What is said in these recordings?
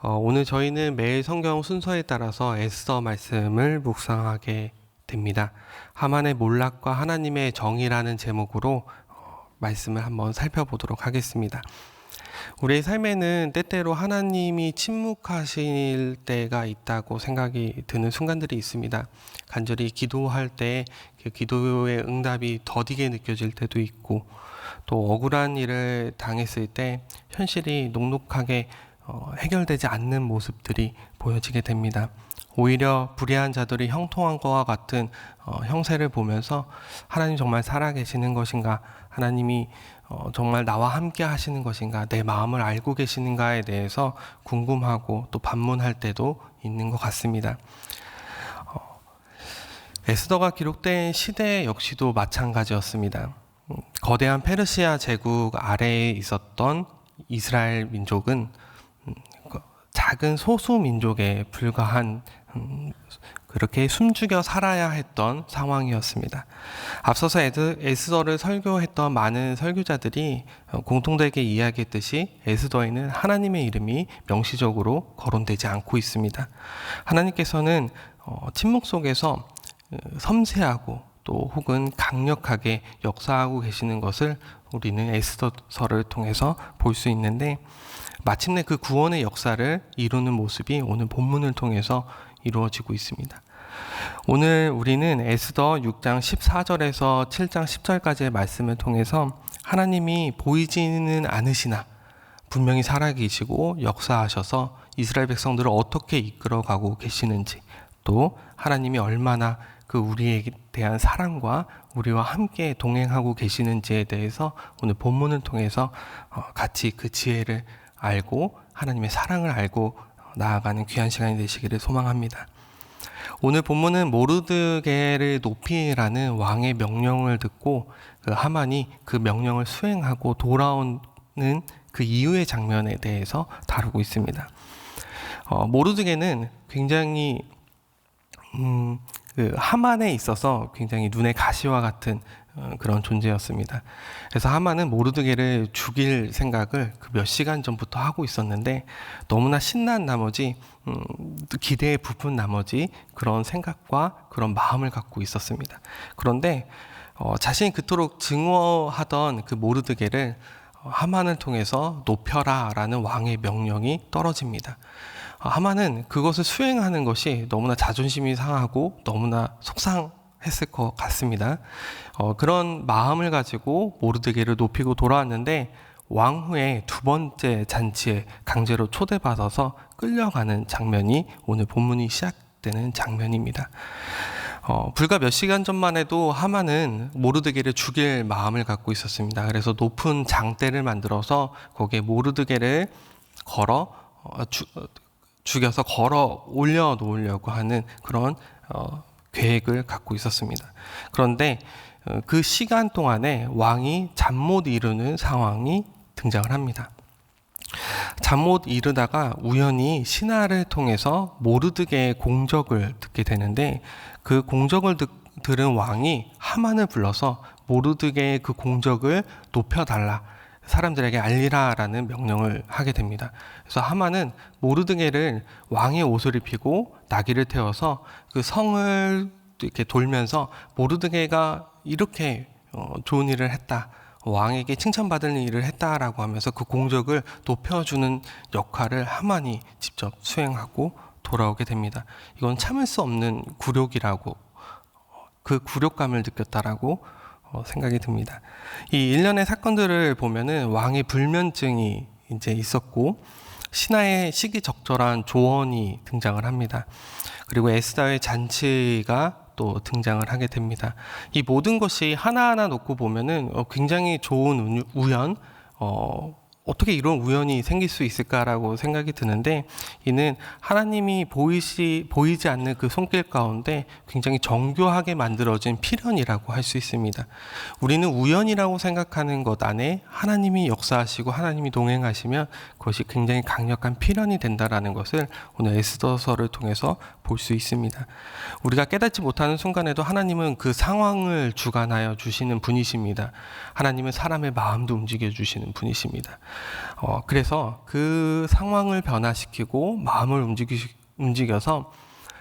오늘 저희는 매일 성경 순서에 따라서 에스더 말씀을 묵상하게 됩니다. 하만의 몰락과 하나님의 정의라는 제목으로 말씀을 한번 살펴보도록 하겠습니다. 우리의 삶에는 때때로 하나님이 침묵하실 때가 있다고 생각이 드는 순간들이 있습니다. 간절히 기도할 때 그 기도의 응답이 더디게 느껴질 때도 있고, 또 억울한 일을 당했을 때 현실이 녹록하게 해결되지 않는 모습들이 보여지게 됩니다. 오히려 불의한 자들이 형통한 것과 같은 형세를 보면서 하나님 정말 살아계시는 것인가, 하나님이 정말 나와 함께 하시는 것인가, 내 마음을 알고 계시는가에 대해서 궁금하고 또 반문할 때도 있는 것 같습니다. 에스더가 기록된 시대 역시도 마찬가지였습니다. 거대한 페르시아 제국 아래에 있었던 이스라엘 민족은 작은 소수 민족에 불과한 그렇게 숨죽여 살아야 했던 상황이었습니다. 앞서서 에스더를 설교했던 많은 설교자들이 공통되게 이야기했듯이 에스더에는 하나님의 이름이 명시적으로 거론되지 않고 있습니다. 하나님께서는 침묵 속에서 섬세하고 또 혹은 강력하게 역사하고 계시는 것을 우리는 에스더서를 통해서 볼 수 있는데, 마침내 그 구원의 역사를 이루는 모습이 오늘 본문을 통해서 이루어지고 있습니다. 오늘 우리는 에스더 6장 14절에서 7장 10절까지의 말씀을 통해서 하나님이 보이지는 않으시나 분명히 살아계시고 역사하셔서 이스라엘 백성들을 어떻게 이끌어가고 계시는지, 또 하나님이 얼마나 그 우리에 대한 사랑과 우리와 함께 동행하고 계시는지에 대해서 오늘 본문을 통해서 같이 그 지혜를 알고 하나님의 사랑을 알고 나아가는 귀한 시간이 되시기를 소망합니다. 오늘 본문은 모르드게를 높이라는 왕의 명령을 듣고 그 하만이 그 명령을 수행하고 돌아오는 그 이후의 장면에 대해서 다루고 있습니다. 모르드게는 굉장히 그 하만에 있어서 굉장히 눈의 가시와 같은 그런 존재였습니다. 그래서 하만은 모르드게를 죽일 생각을 그 몇 시간 전부터 하고 있었는데, 너무나 신난 나머지 기대에 부푼 나머지 그런 생각과 그런 마음을 갖고 있었습니다. 그런데 자신이 그토록 증오하던 그 모르드게를 하만을 통해서 높여라 라는 왕의 명령이 떨어집니다. 하만은 그것을 수행하는 것이 너무나 자존심이 상하고 너무나 속상했을 것 같습니다. 그런 마음을 가지고 모르드게를 높이고 돌아왔는데, 왕후의 두 번째 잔치에 강제로 초대받아서 끌려가는 장면이 오늘 본문이 시작되는 장면입니다. 불과 몇 시간 전만 해도 하만은 모르드게를 죽일 마음을 갖고 있었습니다. 그래서 높은 장대를 만들어서 거기에 모르드게를 죽여서 걸어 올려 놓으려고 하는 그런 계획을 갖고 있었습니다. 그런데 그 시간 동안에 왕이 잠 못 이루는 상황이 등장을 합니다. 잠 못 이루다가 우연히 신하를 통해서 모르드게의 공적을 듣게 되는데, 그 공적을 들은 왕이 하만을 불러서 모르드게의 그 공적을 높여달라, 사람들에게 알리라라는 명령을 하게 됩니다. 그래서 하만은 모르드게를 왕의 옷을 입히고 나귀를 태워서 그 성을 이렇게 돌면서 모르드게가 이렇게 좋은 일을 했다, 왕에게 칭찬받을 일을 했다라고 하면서 그 공적을 높여주는 역할을 하만이 직접 수행하고 돌아오게 됩니다. 이건 참을 수 없는 굴욕이라고, 그 굴욕감을 느꼈다라고 생각이 듭니다. 이 일련의 사건들을 보면은 왕의 불면증이 이제 있었고, 신하의 시기적절한 조언이 등장을 합니다. 그리고 에스더의 잔치가 또 등장을 하게 됩니다. 이 모든 것이 하나하나 놓고 보면은 굉장히 좋은 우연, 어떻게 이런 우연이 생길 수 있을까라고 생각이 드는데, 이는 하나님이 보이지 않는 그 손길 가운데 굉장히 정교하게 만들어진 필연이라고 할 수 있습니다. 우리는 우연이라고 생각하는 것 안에 하나님이 역사하시고 하나님이 동행하시면 그것이 굉장히 강력한 필연이 된다라는 것을 오늘 에스더서를 통해서 볼 수 있습니다. 우리가 깨닫지 못하는 순간에도 하나님은 그 상황을 주관하여 주시는 분이십니다. 하나님은 사람의 마음도 움직여 주시는 분이십니다. 그래서 그 상황을 변화시키고 마음을 움직여서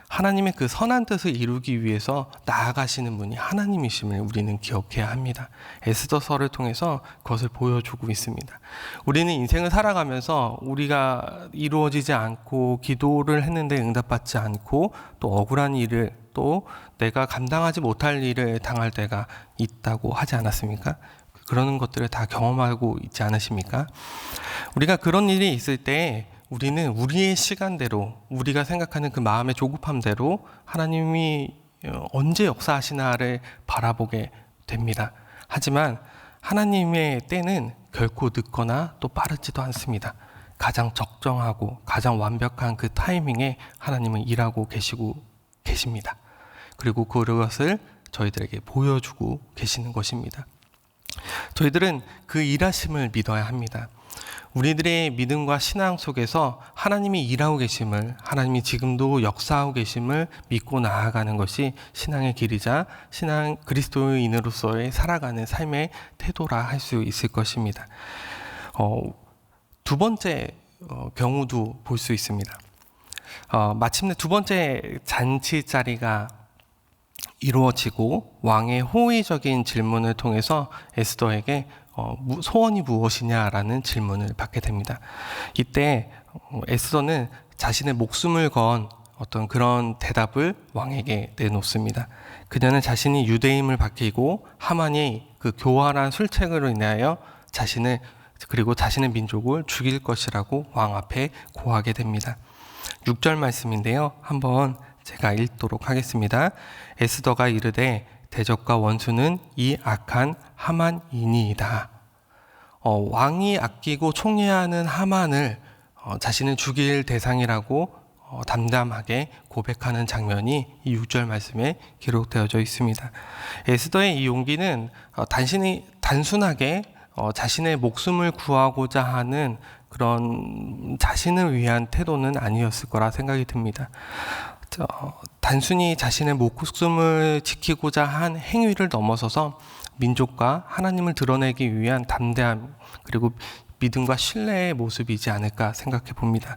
하나님의 그 선한 뜻을 이루기 위해서 나아가시는 분이 하나님이심을 우리는 기억해야 합니다. 에스더서를 통해서 그것을 보여주고 있습니다. 우리는 인생을 살아가면서 우리가 이루어지지 않고 기도를 했는데 응답받지 않고 또 억울한 일을 또 내가 감당하지 못할 일을 당할 때가 있다고 하지 않았습니까? 그런 것들을 다 경험하고 있지 않으십니까? 우리가 그런 일이 있을 때 우리는 우리의 시간대로 우리가 생각하는 그 마음의 조급함대로 하나님이 언제 역사하시나를 바라보게 됩니다. 하지만 하나님의 때는 결코 늦거나 또 빠르지도 않습니다. 가장 적정하고 가장 완벽한 그 타이밍에 하나님은 일하고 계십니다. 그리고 그것을 저희들에게 보여주고 계시는 것입니다. 저희들은 그 일하심을 믿어야 합니다. 우리들의 믿음과 신앙 속에서 하나님이 일하고 계심을, 하나님이 지금도 역사하고 계심을 믿고 나아가는 것이 신앙의 길이자 그리스도인으로서의 살아가는 삶의 태도라 할 수 있을 것입니다. 두 번째 경우도 볼 수 있습니다. 마침내 두 번째 잔치 자리가 이루어지고 왕의 호의적인 질문을 통해서 에스더에게 소원이 무엇이냐라는 질문을 받게 됩니다. 이때 에스더는 자신의 목숨을 건 어떤 그런 대답을 왕에게 내놓습니다. 그녀는 자신이 유대임을 밝히고 하만이 그 교활한 술책으로 인하여 자신을 그리고 자신의 민족을 죽일 것이라고 왕 앞에 고하게 됩니다. 6절 말씀인데요. 한번 제가 읽도록 하겠습니다. 에스더가 이르되 대적과 원수는 이 악한 하만이니이다. 왕이 아끼고 총애하는 하만을 자신을 죽일 대상이라고 담담하게 고백하는 장면이 이 6절 말씀에 기록되어져 있습니다. 에스더의 이 용기는 단순하게 자신의 목숨을 구하고자 하는 그런 자신을 위한 태도는 아니었을 거라 생각이 듭니다. 단순히 자신의 목숨을 지키고자 한 행위를 넘어서서 민족과 하나님을 드러내기 위한 담대함 그리고 믿음과 신뢰의 모습이지 않을까 생각해 봅니다.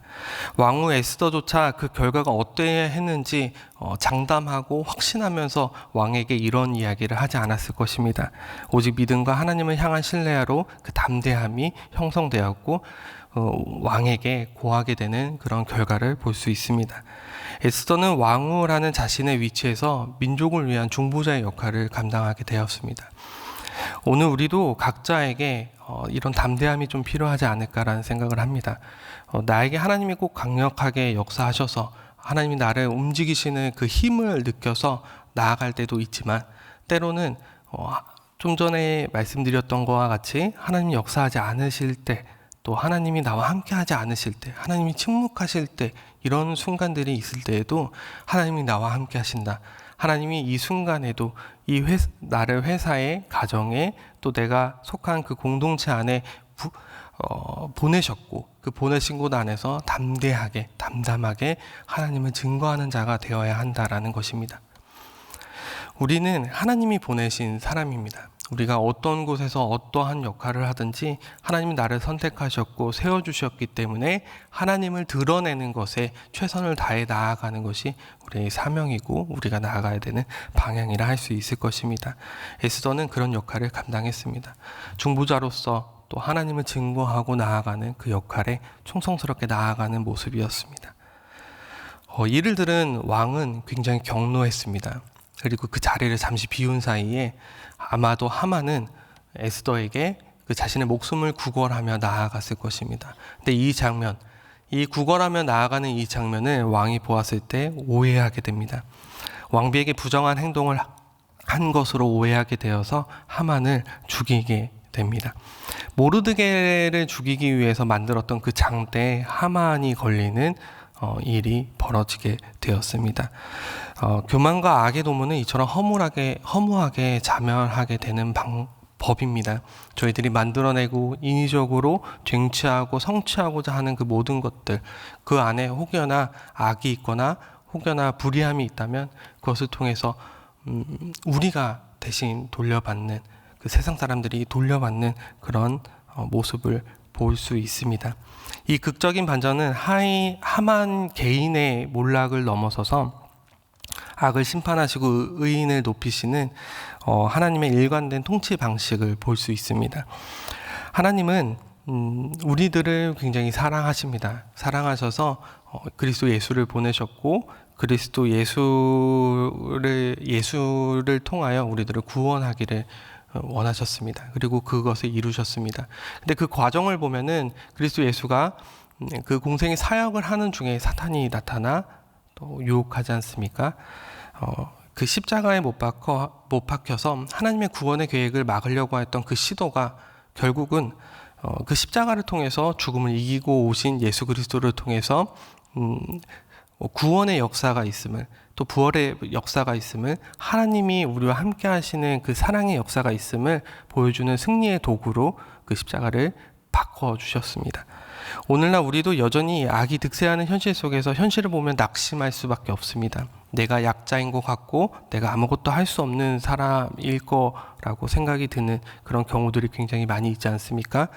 왕후 에스더조차 그 결과가 어떠해야 했는지 장담하고 확신하면서 왕에게 이런 이야기를 하지 않았을 것입니다. 오직 믿음과 하나님을 향한 신뢰로 그 담대함이 형성되었고 왕에게 고하게 되는 그런 결과를 볼 수 있습니다. 에스더는 왕후라는 자신의 위치에서 민족을 위한 중보자의 역할을 감당하게 되었습니다. 오늘 우리도 각자에게 이런 담대함이 좀 필요하지 않을까라는 생각을 합니다. 나에게 하나님이 꼭 강력하게 역사하셔서 하나님이 나를 움직이시는 그 힘을 느껴서 나아갈 때도 있지만 때로는 좀 전에 말씀드렸던 것과 같이 하나님이 역사하지 않으실 때 또 하나님이 나와 함께 하지 않으실 때 하나님이 침묵하실 때 이런 순간들이 있을 때에도 하나님이 나와 함께 하신다. 하나님이 이 순간에도 나를 회사에 가정에 또 내가 속한 그 공동체 안에 보내셨고 그 보내신 곳 안에서 담담하게 하나님을 증거하는 자가 되어야 한다라는 것입니다. 우리는 하나님이 보내신 사람입니다. 우리가 어떤 곳에서 어떠한 역할을 하든지 하나님이 나를 선택하셨고 세워주셨기 때문에 하나님을 드러내는 것에 최선을 다해 나아가는 것이 우리의 사명이고 우리가 나아가야 되는 방향이라 할 수 있을 것입니다. 에스더는 그런 역할을 감당했습니다. 중보자로서 또 하나님을 증거하고 나아가는 그 역할에 충성스럽게 나아가는 모습이었습니다. 이를 들은 왕은 굉장히 경노했습니다. 그리고 그 자리를 잠시 비운 사이에 아마도 하만은 에스더에게 그 자신의 목숨을 구걸하며 나아갔을 것입니다. 근데 이 구걸하며 나아가는 이 장면을 왕이 보았을 때 오해하게 됩니다. 왕비에게 부정한 행동을 한 것으로 오해하게 되어서 하만을 죽이게 됩니다. 모르드게를 죽이기 위해서 만들었던 그 장대에 하만이 걸리는 일이 벌어지게 되었습니다. 교만과 악의 도모는 이처럼 허무하게 자멸하게 되는 법입니다. 저희들이 만들어내고 인위적으로 쟁취하고 성취하고자 하는 그 모든 것들 그 안에 혹여나 악이 있거나 혹여나 불의함이 있다면 그것을 통해서 우리가 대신 돌려받는 그 세상 사람들이 돌려받는 그런 모습을 볼 수 있습니다. 이 극적인 반전은 하만 개인의 몰락을 넘어서서 악을 심판하시고 의인을 높이시는 하나님의 일관된 통치 방식을 볼 수 있습니다. 하나님은 우리들을 굉장히 사랑하십니다. 사랑하셔서 그리스도 예수를 보내셨고 그리스도 예수를 통하여 우리들을 구원하기를 원하셨습니다. 그리고 그것을 이루셨습니다. 근데 그 과정을 보면은 그리스도 예수가 그 공생의 사역을 하는 중에 사탄이 나타나 또 유혹하지 않습니까? 그 십자가에 못 박혀서 하나님의 구원의 계획을 막으려고 했던 그 시도가 결국은 그 십자가를 통해서 죽음을 이기고 오신 예수 그리스도를 통해서 구원의 역사가 있음을, 또 부활의 역사가 있음을, 하나님이 우리와 함께 하시는 그 사랑의 역사가 있음을 보여주는 승리의 도구로 그 십자가를 바꿔주셨습니다. 오늘날 우리도 여전히 악이 득세하는 현실 속에서 현실을 보면 낙심할 수밖에 없습니다. 내가 약자인 것 같고 내가 아무것도 할 수 없는 사람일 거라고 생각이 드는 그런 경우들이 굉장히 많이 있지 않습니까?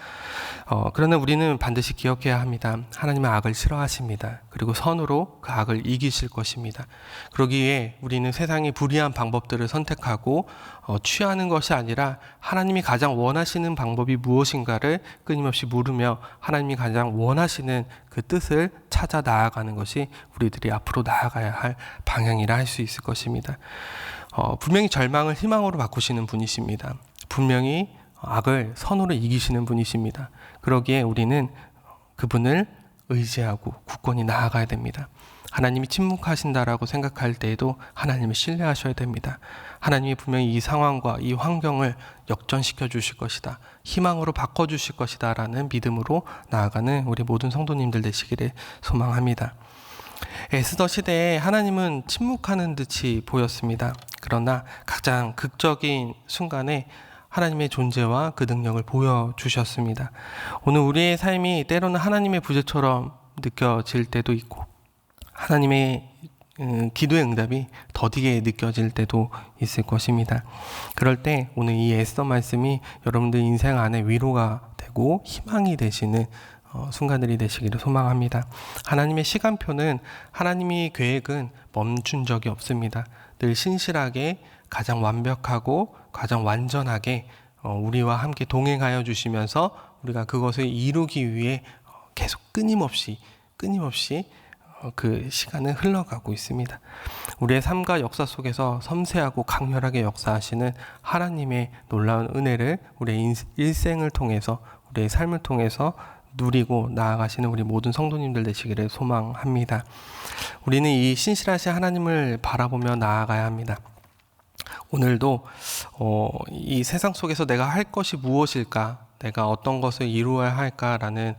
그러나 우리는 반드시 기억해야 합니다. 하나님은 악을 싫어하십니다. 그리고 선으로 그 악을 이기실 것입니다. 그러기에 우리는 세상의 불의한 방법들을 선택하고 취하는 것이 아니라 하나님이 가장 원하시는 방법이 무엇인가를 끊임없이 물으며 하나님이 가장 원하시는 그 뜻을 찾아 나아가는 것이 우리들이 앞으로 나아가야 할 방향이라 할 수 있을 것입니다. 분명히 절망을 희망으로 바꾸시는 분이십니다. 분명히 악을 선으로 이기시는 분이십니다. 그러기에 우리는 그분을 의지하고 굳건히 나아가야 됩니다. 하나님이 침묵하신다라고 생각할 때에도 하나님을 신뢰하셔야 됩니다. 하나님이 분명히 이 상황과 이 환경을 역전시켜 주실 것이다, 희망으로 바꿔주실 것이다 라는 믿음으로 나아가는 우리 모든 성도님들 되시기를 소망합니다. 에스더 시대에 하나님은 침묵하는 듯이 보였습니다. 그러나 가장 극적인 순간에 하나님의 존재와 그 능력을 보여주셨습니다. 오늘 우리의 삶이 때로는 하나님의 부재처럼 느껴질 때도 있고 하나님의 기도의 응답이 더디게 느껴질 때도 있을 것입니다. 그럴 때 오늘 이 에스더 말씀이 여러분들 인생 안에 위로가 되고 희망이 되시는 순간들이 되시기를 소망합니다. 하나님의 시간표는, 하나님의 계획은 멈춘 적이 없습니다. 늘 신실하게 가장 완벽하고 가장 완전하게 우리와 함께 동행하여 주시면서 우리가 그것을 이루기 위해 계속 끊임없이 그 시간은 흘러가고 있습니다. 우리의 삶과 역사 속에서 섬세하고 강렬하게 역사하시는 하나님의 놀라운 은혜를 우리의 일생을 통해서, 우리의 삶을 통해서 누리고 나아가시는 우리 모든 성도님들 되시기를 소망합니다. 우리는 이 신실하신 하나님을 바라보며 나아가야 합니다. 오늘도 이 세상 속에서 내가 할 것이 무엇일까, 내가 어떤 것을 이루어야 할까라는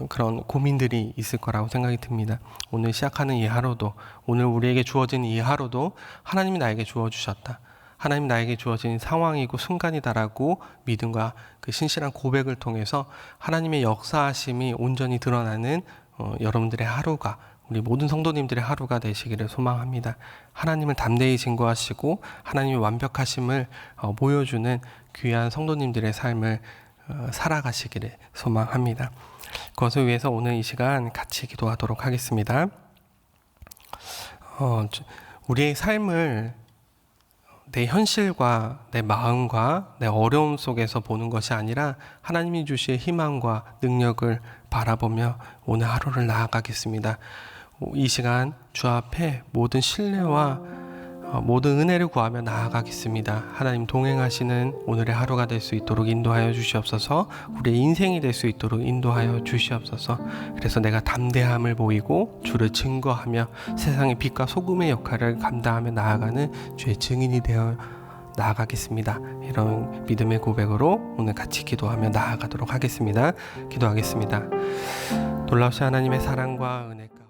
그런 고민들이 있을 거라고 생각이 듭니다. 오늘 시작하는 이 하루도, 오늘 우리에게 주어진 이 하루도 하나님이 나에게 주어주셨다, 하나님 나에게 주어진 상황이고 순간이다라고 믿음과 그 신실한 고백을 통해서 하나님의 역사하심이 온전히 드러나는 여러분들의 하루가, 우리 모든 성도님들의 하루가 되시기를 소망합니다. 하나님을 담대히 증거하시고 하나님의 완벽하심을 보여주는 귀한 성도님들의 삶을 살아가시기를 소망합니다. 그것을 위해서 오늘 이 시간 같이 기도하도록 하겠습니다. 우리의 삶을 내 현실과 내 마음과 내 어려움 속에서 보는 것이 아니라 하나님이 주실 희망과 능력을 바라보며 오늘 하루를 나아가겠습니다. 이 시간 주 앞에 모든 신뢰와 모든 은혜를 구하며 나아가겠습니다. 하나님 동행하시는 오늘의 하루가 될 수 있도록 인도하여 주시옵소서. 우리의 인생이 될 수 있도록 인도하여 주시옵소서. 그래서 내가 담대함을 보이고 주를 증거하며 세상의 빛과 소금의 역할을 감당하며 나아가는 주의 증인이 되어 나아가겠습니다. 이런 믿음의 고백으로 오늘 같이 기도하며 나아가도록 하겠습니다. 기도하겠습니다. 놀라우신 하나님의 사랑과 은혜가